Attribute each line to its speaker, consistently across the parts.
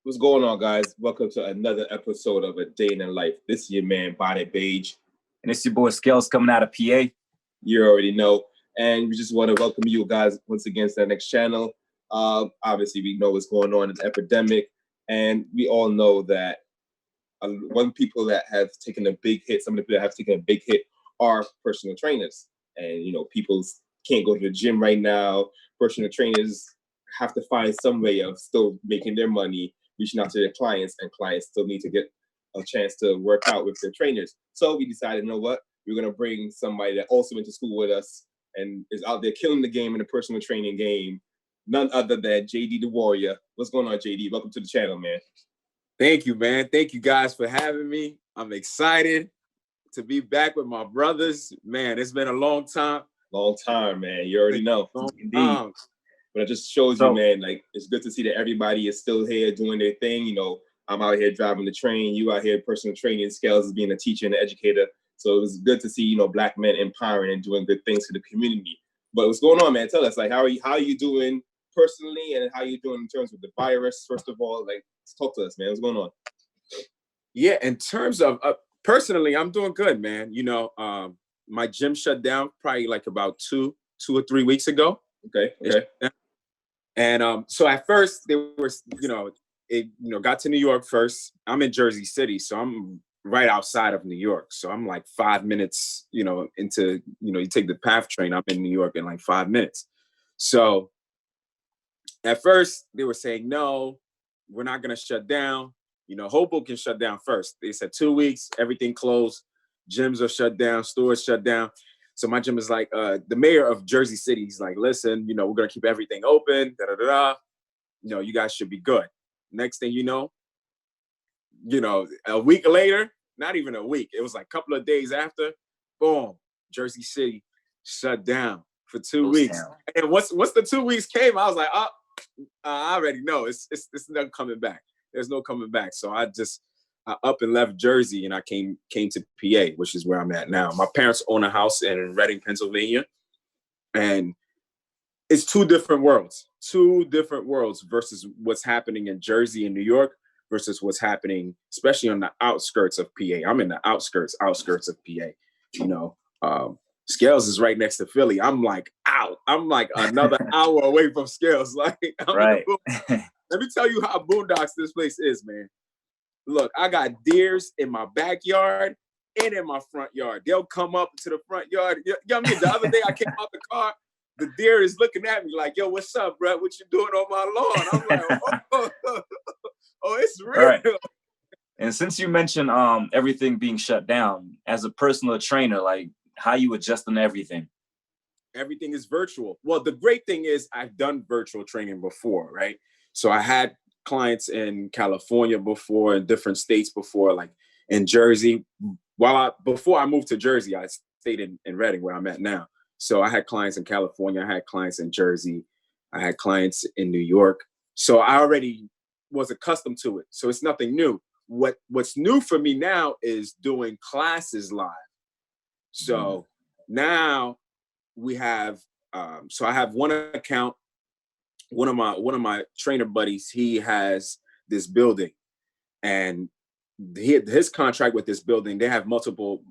Speaker 1: What's going on, guys? Welcome to another episode of A Day in the Life. This is your man, Bonnet Man.
Speaker 2: And it's your boy Skelz coming out of PA.
Speaker 1: You already know. And we just want to welcome you guys once again to the next channel. Obviously, we know what's going on in the epidemic. And we all know that one people that have taken a big hit, some of the people that have taken a big hit are personal trainers. And, you know, people can't go to the gym right now. Personal trainers have to find some way of still making their money, reaching out to their clients, and clients still need to get a chance to work out with their trainers. So we decided, you know what, we're going to bring somebody that also went to school with us and is out there killing the game in the personal training game, none other than JD the Warrior. What's going on, JD? Welcome to the channel, man.
Speaker 3: Thank you, man. Thank you guys for having me. I'm excited to be back with my brothers. Man, it's been a long time.
Speaker 1: Long time, man. You already know.
Speaker 3: Indeed.
Speaker 1: But it just shows you, man, like, it's good to see that everybody is still here doing their thing. You know, I'm out here driving the train. You out here personal training. Skelz is being a teacher and an educator. So it was good to see, you know, Black men empowering and doing good things for the community. But what's going on, man? Tell us, like, how are you doing personally, and how are you doing in terms of the virus? First of all, like, talk to us, man. What's going on?
Speaker 3: Yeah, in terms of personally, I'm doing good, man. You know, my gym shut down probably like about two or 3 weeks ago.
Speaker 1: Okay.
Speaker 3: And so at first they were, got to New York first. I'm in Jersey City, so I'm right outside of New York. So I'm like 5 minutes, into, you take the PATH train. I'm in New York in like 5 minutes. So at first they were saying, no, we're not going to shut down. Hoboken shut down first. They said 2 weeks, everything closed. Gyms are shut down, stores shut down. So my gym is like, the mayor of Jersey City, he's like, listen, we're going to keep everything open, you guys should be good. Next thing you know, a week later, not even a week, it was like a couple of days after, boom, Jersey City shut down for 2 weeks. And once the 2 weeks came, I was like, I already know, it's not coming back. There's no coming back. So I up and left Jersey, and I came to PA, which is where I'm at now. My parents own a house in Reading, Pennsylvania, and it's two different worlds versus what's happening in Jersey and New York versus what's happening, especially on the outskirts of PA. I'm in the outskirts of PA. Skelz is right next to Philly. I'm like out. I'm like another hour away from Skelz. Like,
Speaker 2: right.
Speaker 3: Let me tell you how boondocks this place is, man. Look, I got deers in my backyard and in my front yard. They'll come up to the front yard. The other day I came out the car, the deer is looking at me like, yo, what's up, bro? What you doing on my lawn? I'm like, oh, it's real. Right.
Speaker 2: And since you mentioned everything being shut down, as a personal trainer, like, how you adjusting to everything?
Speaker 3: Everything is virtual. Well, the great thing is I've done virtual training before, right? So I had clients in California before, in different states before, like in Jersey. Before I moved to Jersey, I stayed in Reading, where I'm at now. So I had clients in California, I had clients in Jersey, I had clients in New York. So I already was accustomed to it. So it's nothing new. What's new for me now is doing classes live. So now we have, so I have one account. One of my trainer buddies, he has this building, and his contract with this building, they have multiple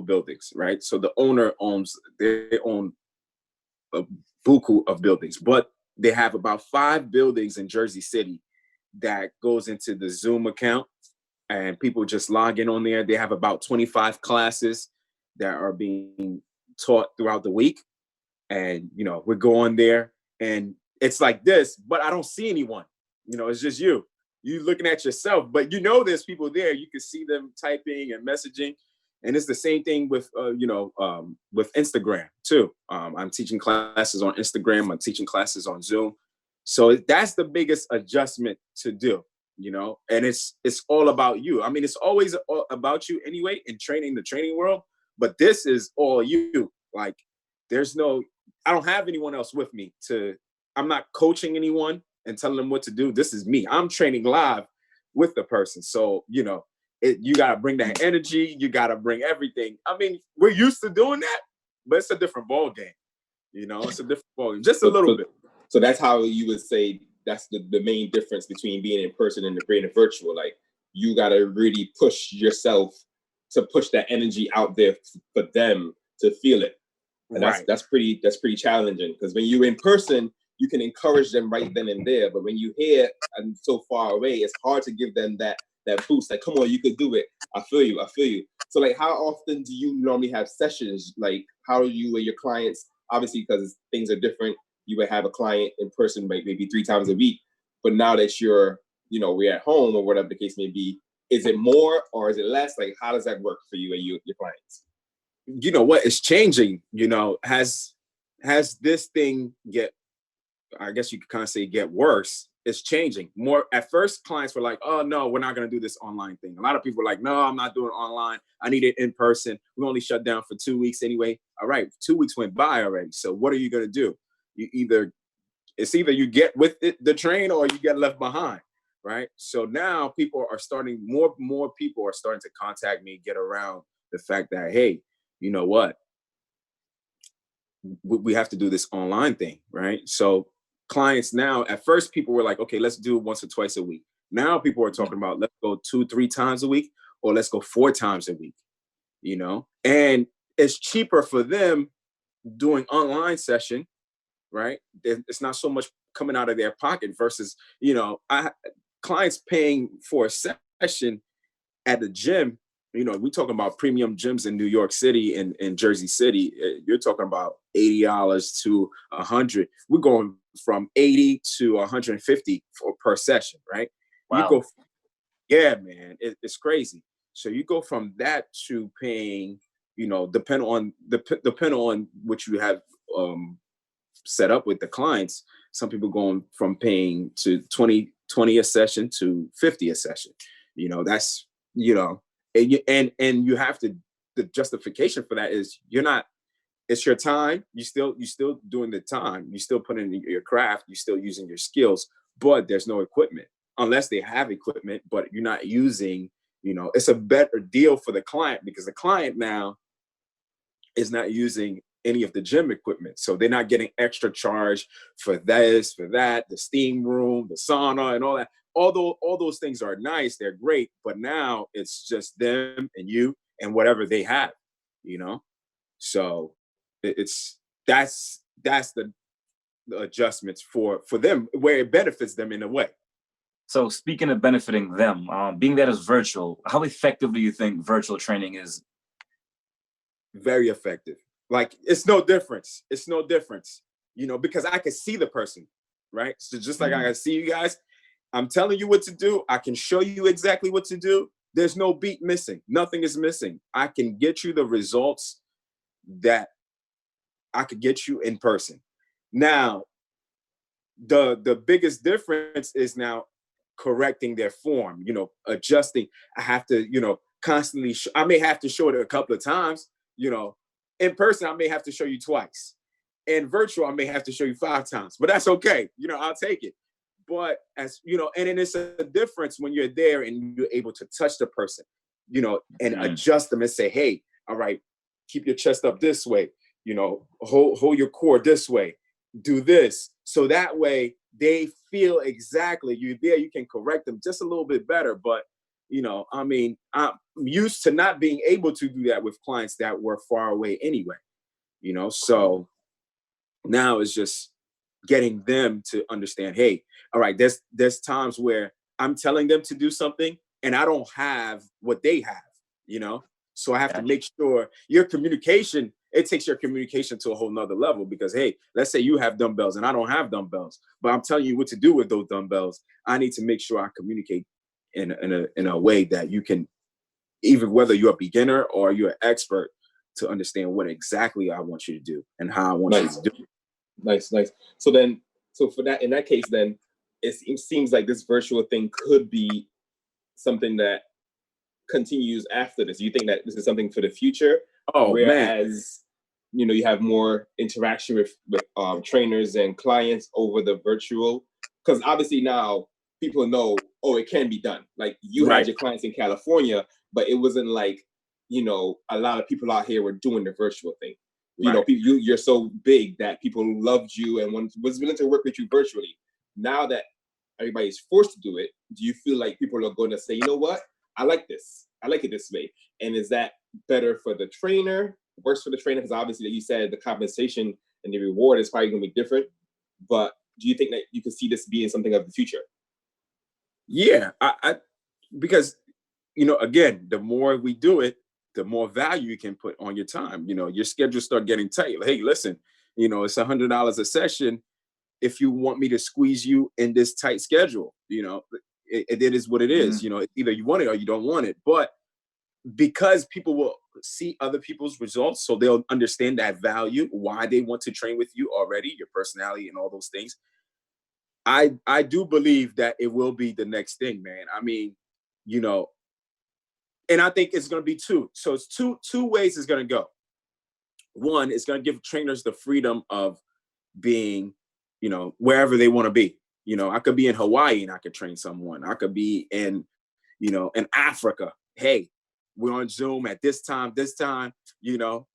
Speaker 3: buildings, right? So the owner they own a buku of buildings, but they have about 5 buildings in Jersey City that goes into the Zoom account, and people just log in on there. They have about 25 classes that are being taught throughout the week, and we're going there, and it's like this, but I don't see anyone. It's just you looking at yourself, but there's people there. You can see them typing and messaging. And it's the same thing with, with Instagram too. I'm teaching classes on Instagram. I'm teaching classes on Zoom. So that's the biggest adjustment to do, and it's all about you. I mean, it's always about you anyway in the training world, but this is all you. Like, I don't have anyone else with me I'm not coaching anyone and telling them what to do. This is me. I'm training live with the person. So, you got to bring that energy. You got to bring everything. I mean, we're used to doing that, but it's a different ball game. It's a different ball game, just a little bit.
Speaker 1: So that's how you would say that's the main difference between being in person and being virtual. Like, you got to really push yourself to push that energy out there for them to feel it. And that's pretty challenging, because when you're in person, you can encourage them right then and there. But when you're here and so far away, it's hard to give them that boost. Like, come on, you could do it. I feel you. So like, how often do you normally have sessions? Like, how are you and your clients? Obviously, because things are different, you would have a client in person maybe 3 times a week. But now that we're at home or whatever the case may be, is it more or is it less? Like, how does that work for you and your clients?
Speaker 3: You know what? It's changing. Has this thing I guess you could kind of say get worse. It's changing more. At first, clients were like, oh no, we're not going to do this online thing. A lot of people were like, no, I'm not doing online. I need it in person. We only shut down for 2 weeks anyway. All right, 2 weeks went by already. So what are you going to do? It's either you get with the train or you get left behind, right? So now more people are starting to contact me, get around the fact that, hey, you know what? We have to do this online thing, right? So clients now, at first people were like, okay, let's do it once or twice a week. Now people are talking about, let's go 2-3 times a week, or let's go 4 times a week, and it's cheaper for them doing online right? It's not so much coming out of their pocket versus, clients paying for a session at the gym. We talking about premium gyms in New York City and in Jersey City. You're talking about $80 to $100. We're going from $80 to $150 per session, right?
Speaker 2: Wow.
Speaker 3: Yeah, man, it's crazy. So you go from that to paying, depend on what you have set up with the clients. Some people going from paying to 20 a session to 50 a session. That's and you have to, the justification for that is it's your time. You still doing the time. You still putting in your craft. You still using your skills, but there's no equipment unless they have equipment, but you're not using, it's a better deal for the client because the client now is not using any of the gym equipment. So they're not getting extra charge for this, for that, the steam room, the sauna and all that. Although all those things are nice, they're great, but now it's just them and you and whatever they have, So that's the adjustments for them where it benefits them in a way.
Speaker 2: So speaking of benefiting them, being that it's virtual, how effective do you think virtual training is?
Speaker 3: Very effective. Like, it's no difference. Because I can see the person, right? So just like I can see you guys, I'm telling you what to do. I can show you exactly what to do. There's no beat missing. Nothing is missing. I can get you the results that I could get you in person. Now, the biggest difference is now correcting their form, adjusting. I have to, constantly, I may have to show it a couple of times, in person, I may have to show you twice. In virtual, I may have to show you 5 times, but that's okay. I'll take it. But and then it's a difference when you're there and you're able to touch the person, and adjust them and say, hey, all right, keep your chest up this way, hold your core this way, do this. So that way they feel exactly you're there. You can correct them just a little bit better. But, I'm used to not being able to do that with clients that were far away anyway, so now it's just getting them to understand, hey, all right, there's times where I'm telling them to do something and I don't have what they have, so I have to make sure your communication, it takes your communication to a whole nother level because, hey, let's say you have dumbbells and I don't have dumbbells, but I'm telling you what to do with those dumbbells. I need to make sure I communicate in a way that you can, even whether you're a beginner or you're an expert, to understand what exactly I want you to do and how I want you to do it.
Speaker 1: Nice. So for that, in that case, then it seems like this virtual thing could be something that continues after this. You think that this is something for the future? Whereas, man, you have more interaction with trainers and clients over the virtual, because obviously now people know, it can be done. Like, you had your clients in California, but it wasn't like, a lot of people out here were doing the virtual thing. You're so big that people loved you and was willing to work with you virtually. Now that everybody's forced to do it, do you feel like people are going to say, you know what, I like this, I like it this way? And is that better for the trainer, worse for the trainer? Because obviously, like you said, the compensation and the reward is probably going to be different. But do you think that you can see this being something of the future?
Speaker 3: Yeah, I because, you know, again, the more we do it, the more value you can put on your time. You know, your schedule start getting tight. Hey, listen, you know, it's $100 a session. If you want me to squeeze you in this tight schedule, you know, it is what it is. You know, either you want it or you don't want it. But because people will see other people's results, so they'll understand that value, why they want to train with you already, your personality and all those things. I do believe that it will be the next thing, man. I mean, you know, and I think it's going to be two. So it's two ways it's going to go. One, it's going to give trainers the freedom of being, you know, wherever they want to be. You know, I could be in Hawaii and I could train someone. I could be in, you know, in Africa. Hey, we're on Zoom at this time, you know,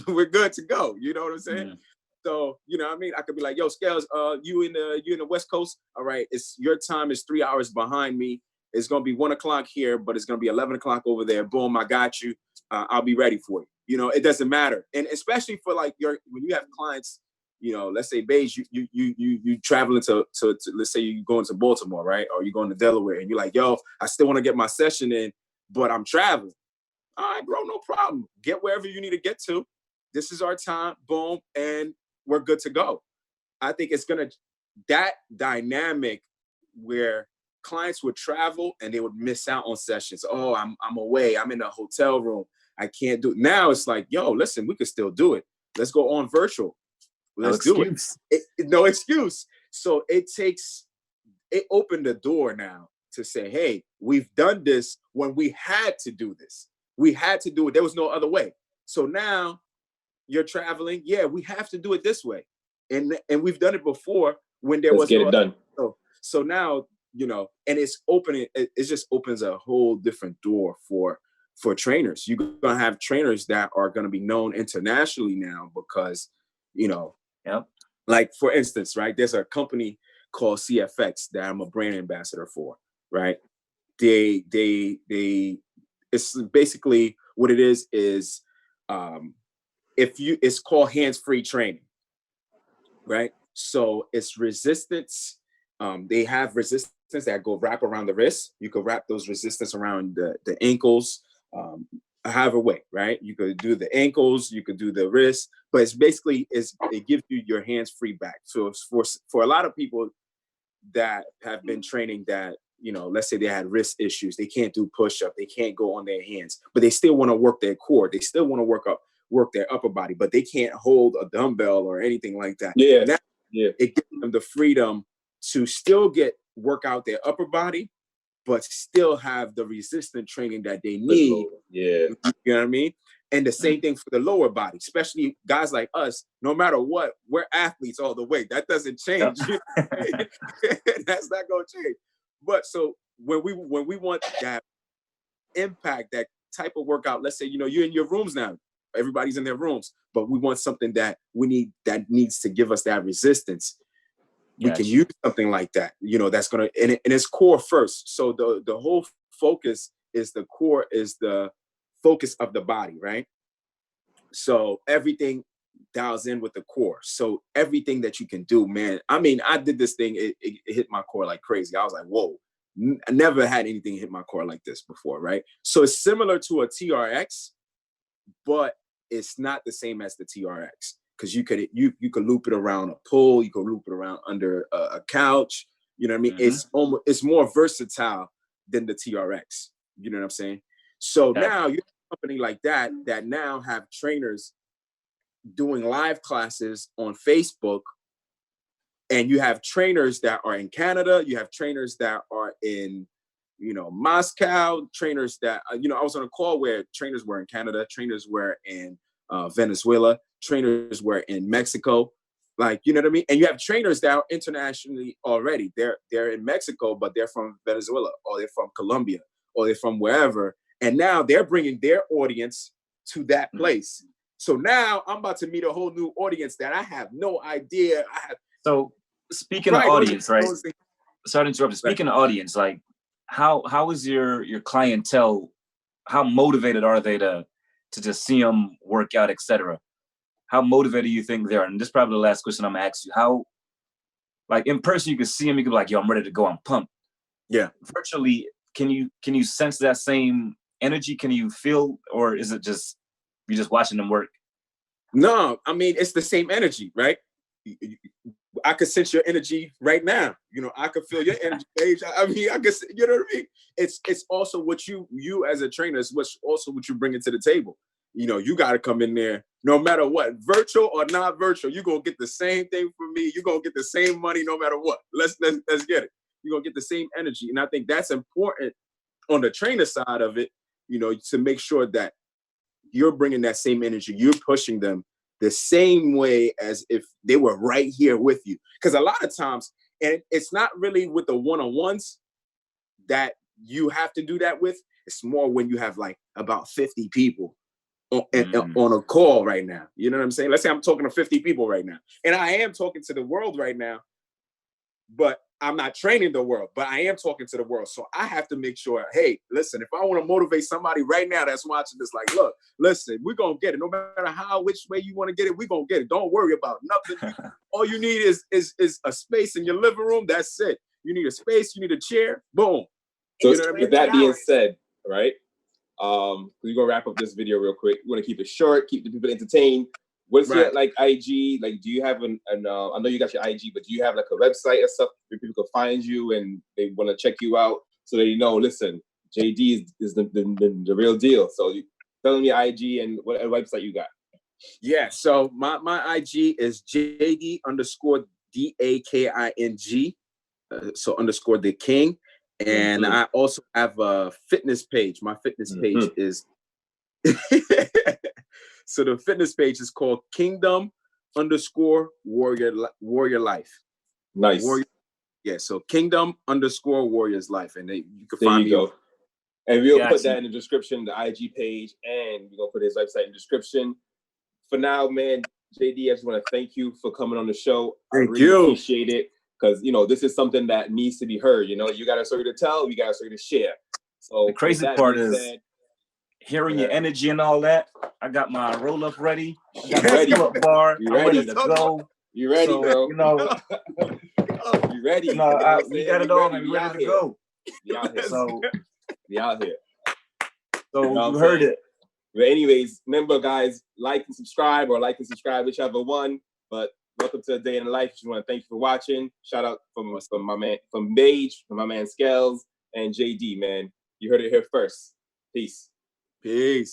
Speaker 3: we're good to go. You know what I'm saying? So, you know what I mean? I could be like, yo, Skelz, you in the West Coast? All right, it's your time is 3 hours behind me. It's gonna be 1 o'clock here, but it's gonna be 11 o'clock over there. Boom, I got you. I'll be ready for you. You know, it doesn't matter. And especially for like when you have clients, you know, let's say Beige, you traveling to let's say you going to Baltimore, right? Or you going to Delaware, and you're like, yo, I still want to get my session in, but I'm traveling. All right, bro, no problem. Get wherever you need to get to. This is our time. Boom, and we're good to go. I think it's gonna, that dynamic where clients would travel and they would miss out on sessions. Oh, I'm away. I'm in a hotel room. I can't do it. Now it's like, yo, listen, we could still do it. Let's go on virtual. Let's do it. No excuse. So it opened the door now to say, hey, we've done this when we had to do this. We had to do it. There was no other way. So now you're traveling. Yeah, we have to do it this way. And we've done it before when there was
Speaker 1: no other way.
Speaker 3: So now, you know, and it's opening, it just opens a whole different door for trainers. You're going to have trainers that are going to be known internationally now because, you know, like for instance, right, there's a company called CFX that I'm a brand ambassador for, right? It's basically what it is it's called hands-free training, right? So it's resistance. They have resistance that go wrap around the wrist. You could wrap those resistance around the ankles, however way, right? You could do the ankles, you could do the wrist, but it's basically, it gives you your hands-free back. So it's for a lot of people that have been training that, you know, let's say they had wrist issues, they can't do push-up, they can't go on their hands, but they still want to work their core, they still want to work their upper body, but they can't hold a dumbbell or anything like that. Now, it gives them the freedom to still work out their upper body, but still have the resistance training that they need. You know what I mean? And the same thing for the lower body, especially guys like us. No matter what, we're athletes all the way. That doesn't change. That's not gonna change. But so when we want that impact, that type of workout, let's say, you know, you're in your rooms now, everybody's in their rooms, but we want something that needs to give us that resistance. We can use something like that, you know, that's gonna, and it's core first. So the whole focus is the core, is the focus of the body, right? So everything dials in with the core. So everything that you can do, man. I mean, I did this thing, it hit my core like crazy. I was like, whoa, I never had anything hit my core like this before, right? So it's similar to a TRX, but it's not the same as the TRX, because you could loop it around a pole, you could loop it around under a couch. You know what I mean? It's more versatile than the TRX. You know what I'm saying? So now you have a company like that now have trainers doing live classes on Facebook, and you have trainers that are in Canada, you have trainers that are in, you know, Moscow, trainers that, you know, I was on a call where trainers were in Canada, trainers were in Venezuela, trainers were in Mexico, like, you know what I mean? And you have trainers that are internationally already. They're in Mexico, but they're from Venezuela, or they're from Colombia, or they're from wherever. And now they're bringing their audience to that place. So now I'm about to meet a whole new audience that I have no idea.
Speaker 2: So speaking of audience, right? sorry to interrupt. Speaking of audience, like how is your clientele? How motivated are they to just see them work out, etc.? How motivated do you think they are? And this is probably the last question I'm gonna ask you. How, like in person, you can see them, you can be like, yo, I'm ready to go, I'm pumped.
Speaker 3: Yeah.
Speaker 2: Virtually, can you sense that same energy? Can you feel, or is it just you're just watching them work?
Speaker 3: No, I mean, it's the same energy, right? I could sense your energy right now. You know, I could feel your energy, Paige. I mean, I guess, you know what I mean? It's also what you as a trainer, is what's also what you bring to the table. You know, you got to come in there, no matter what, virtual or not virtual, you're going to get the same thing from me. You're going to get the same money no matter what. Let's get it. You're going to get the same energy. And I think that's important on the trainer side of it, you know, to make sure that you're bringing that same energy. You're pushing them the same way as if they were right here with you. Because a lot of times, and it's not really with the one-on-ones that you have to do that with. It's more when you have like about 50 people on a call right now. You know what I'm saying? Let's say I'm talking to 50 people right now. And I am talking to the world right now, but I'm not training the world, but I am talking to the world. So I have to make sure, hey, listen, if I want to motivate somebody right now that's watching this, like, look, listen, we're going to get it. No matter how, which way you want to get it, we're going to get it. Don't worry about nothing. All you need is a space in your living room. That's it. You need a space. You need a chair. Boom.
Speaker 1: So
Speaker 3: you know what I mean?
Speaker 1: With that being said, right, we're going to wrap up this video real quick. We want to keep it short, keep the people entertained. What's your like IG? Like, do you have an I know you got your IG, but do you have like a website or stuff where people can find you and they want to check you out so they know, listen, JD is the real deal. So tell them your IG and what website you got.
Speaker 3: Yeah, so my IG is JD_DAKING. So underscore the king. And I also have a fitness page. My fitness page is so the fitness page is called Kingdom_Warrior Life.
Speaker 1: Nice.
Speaker 3: Yeah, so Kingdom_Warriors Life. And you can
Speaker 1: there
Speaker 3: find
Speaker 1: you
Speaker 3: me.
Speaker 1: Go. And we'll put that in the description, the IG page, and we're going to put his website in the description. For now, man, JD, I just want to thank you for coming on the show. I really appreciate it because, you know, this is something that needs to be heard. You know, you got a story to tell, we got a story to share. So
Speaker 2: the crazy part is hearing your energy and all that. I got my roll up ready. I got my pull-up bar. I'm ready to go.
Speaker 1: You ready,
Speaker 2: so,
Speaker 1: bro?
Speaker 2: You know,
Speaker 1: you ready?
Speaker 2: No, we got it all, man. We ready to go.
Speaker 1: We out here.
Speaker 2: So
Speaker 1: we out here.
Speaker 2: So you know you heard it.
Speaker 1: But anyways, remember, guys, like and subscribe, whichever one. But welcome to a day in the life. Just want to thank you for watching. Shout out from my man, from Mage, from my man Skelz, and JD, man. You heard it here first. Peace.
Speaker 3: Peace.